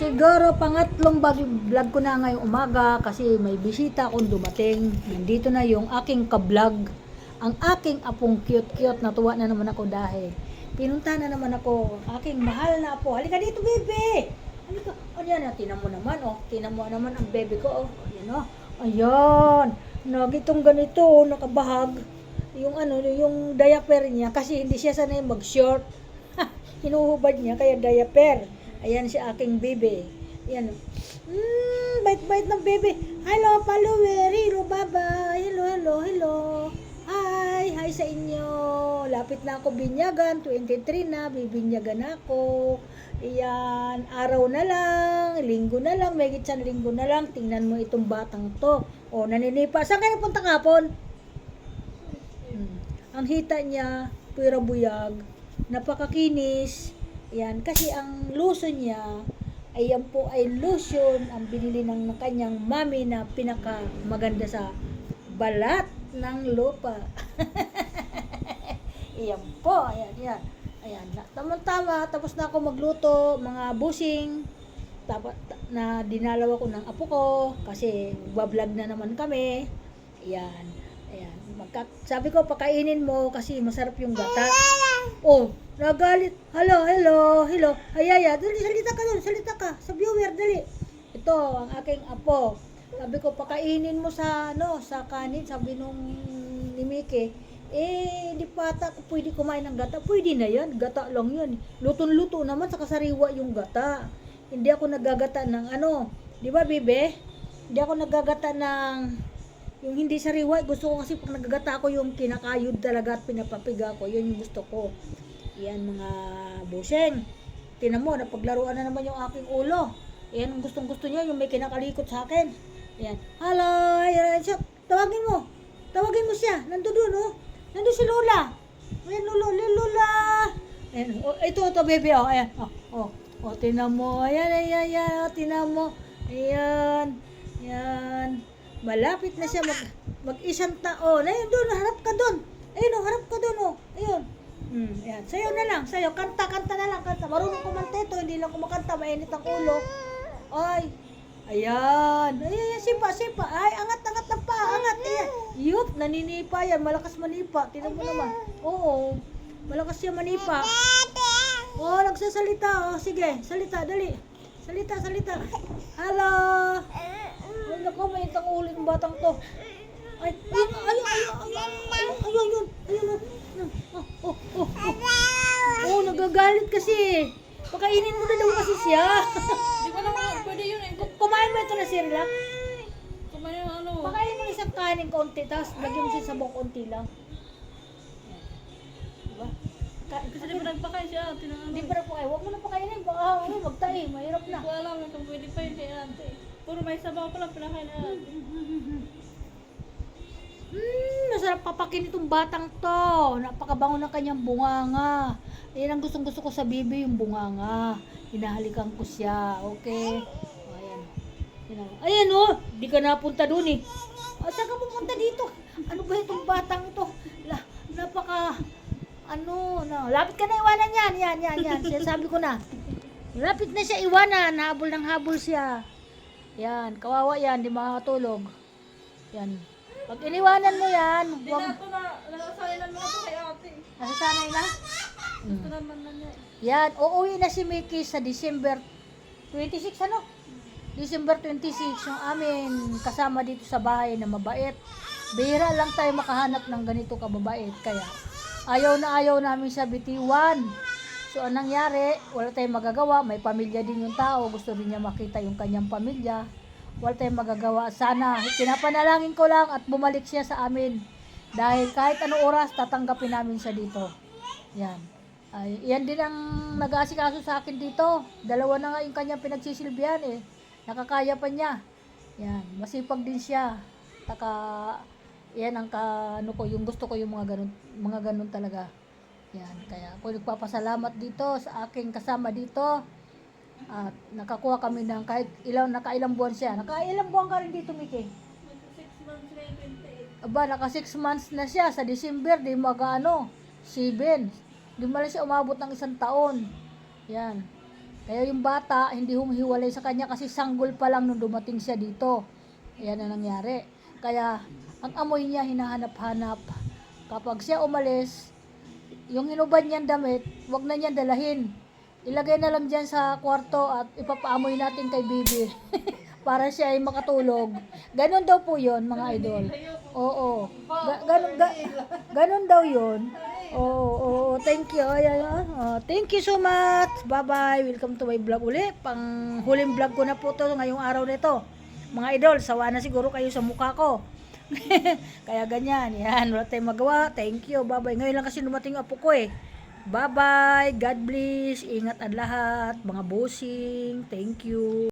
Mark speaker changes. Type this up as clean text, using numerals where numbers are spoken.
Speaker 1: Siguro pangatlong vlog ko na ngayong umaga kasi may bisita akong dumating. Nandito na yung aking ka-vlog. Ang aking apong cute-cute. Natuwa na naman ako dahil pinunta na naman ako. Aking mahal na apo. Halika dito, bebe! Halika. Ayan, tinan mo naman, oh. Tinan mo naman ang bebe ko, oh. Ayan, oh. Ayan. Nagitong ganito, oh, nakabahag. Yung yung diaper niya kasi hindi siya sanay mag-short. Hinuhubad niya kaya diaper. Ayan si aking bebe. Ayan. Bait-bait ng bebe. Hello, follower. Hello, baba. Hello, hello, hello. Hi, hi sa inyo. Lapit na ako binyagan. 23 na, bibinyagan ako. Ayan, araw na lang, linggo na lang, may gitsan linggo na lang. Tingnan mo itong batang to. O, naninipa. Saan kayo punta kapon? Ang hita niya, pura buyag. Napakakinis. Yan, kasi ang lotion niya, ay yan po ay lotion ang binili ng kanyang mami na pinaka maganda sa balat ng lupa. Yan po, ayan, yan. Ayan, tama-tama, tapos na ako magluto, mga busing. Tapos na dinalaw ko ng apo ko, kasi bablog na naman kami. Ayan, ayan. Sabi ko, pakainin mo kasi masarap yung gata. Oh, nagalit. Hello, hello, hello. Ayaya, dali, salita ka doon, salita ka. Sa viewer, dali. Ito, ang aking apo. Sabi ko, pakainin mo sa, sa kanin. Sabi nung ni Miki, di pata ko pwede kumain ng gata. Pwede na yan, gata lang yun. Luto-luto naman sa kasariwa yung gata. Hindi ako nagagata ng di ba, bebe? Hindi ako nagagata ng yung hindi sariwa. Gusto ko kasi pag nagagata ako yung kinakayod talaga at pinapapiga ko. Yun yung gusto ko. Yan mga buseng. Tinan mo, napaglaruan na naman yung aking ulo. Yan ang gustong gusto niya, yung may kinakalikot sa akin. Yan. Hello, ayan siya. Tawagin mo. Tawagin mo siya. Nandun doon, oh. Nandun si Lola. Ayan, Lola. Ayan, oh, ito, baby, oh. Ayan, oh. Tinan mo. Ayan, tinan mo. Ayan. Yan. Malapit na siya mag-isang taon. Ayun doon, harap ka doon. Ayun, harap ka doon, oh. Ayun. Ayan. Sayo na lang, sayo. Kanta na lang, kanta. Marunong kumanta ito, hindi lang kumakanta, mainit ang ulo. Ay. Ayan. Ayan, sipa. Ay, angat ng pa, angat. Ayan. Yup, naninipa yan. Malakas manipa. Tingnan mo naman. Oo. Malakas siya manipa. Oh, nagsasalita. Oh, sige, salita, dali. Salita. Hello. Ay, naku, mainit ang ulo ng batang to. Ay, ayun. Oh, nagagalit kasi. Pakainin mo na daw kasi siya.
Speaker 2: Di ba naman, pwede yun eh.
Speaker 1: Kumain mo ito na sirla.
Speaker 2: Kumain yung
Speaker 1: Pakainin mo isang kanin konti, tapos lagyan mo siya sa buong konti lang. Diba?
Speaker 2: Kasi di ba nagpakain siya,
Speaker 1: Hindi pa na po kayo. Huwag mo na pakainin. Baka magtahi. Mahirap na.
Speaker 2: Hindi ko alam kung pwede pa yun kay ate. Puro may sabaw pala pinakain na ate.
Speaker 1: Masarap papakin itong batang to. Napakabango ng kanyang bunganga. Ayan ang gustong gusto ko sa bibi, yung bunganga. Hinahalikan ko siya. Okay. Ayan oh. Di ka napunta dun eh. Saan ka pupunta dito? Ano ba itong batang ito? Napaka lapit ka na iwanan yan. Yan. Sabi ko na. Lapit na siya iwanan. Habol ng habol siya. Yan. Kawawa yan. Di makakatulog. Yan. Pag iniwanan mo yan,
Speaker 2: Hindi na ito na, nasasanay na mga ito kay ate.
Speaker 1: nasasanay na?
Speaker 2: Gusto naman na niya.
Speaker 1: Yan. Uuwi na si Mickey sa December 26, December 26, yung amin kasama dito sa bahay na mabait. Bihira lang tayo makahanap ng ganito kababait. Kaya, ayaw namin sa bitiwan. So, anong nangyari? Wala tayong magagawa. May pamilya din yung tao. Gusto din niya makita yung kanyang pamilya. Wala tayong magagawa. Sana, pinapanalangin ko lang at bumalik siya sa amin. Dahil kahit anong oras, tatanggapin namin siya dito. Yan. Yan din ang nag-aasikaso sa akin dito. Dalawa na nga yung kanyang pinagsisilbihan eh. Nakakaya pa niya. Yan. Masipag din siya. Yan ang yung gusto ko yung mga ganun talaga. Yan. Kaya ako nagpapasalamat dito sa aking kasama dito. At nakakuha kami ng kahit nakailang buwan siya. Nakailang buwan ka rin dito, Miki?
Speaker 2: 6 months na yung 28.
Speaker 1: Aba, naka 6 months na siya. Sa December, di 7. Di man siya umabot ng 1 taon. Yan. Kaya yung bata, hindi humihiwalay sa kanya kasi sanggol pa lang nung dumating siya dito. Yan ang nangyari. Kaya, ang amoy niya hinahanap-hanap. Kapag siya umalis, yung hinubad niyang damit, wag na niyang dalahin. Ilagay na lang dyan sa kwarto at ipapaamoy natin kay Bibi. Para siya ay makatulog. Ganon daw po yon mga idol. Oo. Ganon daw yon. Oo, thank you. Ayan, thank you so much. Bye-bye. Welcome to my vlog uli. Pang huling vlog ko na po to ngayong araw nito. Mga idol, sawa na siguro kayo sa mukha ko. Kaya ganyan. Yan, wala tayong magawa. Thank you. Bye-bye. Ngayon lang kasi dumating yung apo ko eh. Bye-bye. God bless. Ingat ang lahat. Mga bossing. Thank you.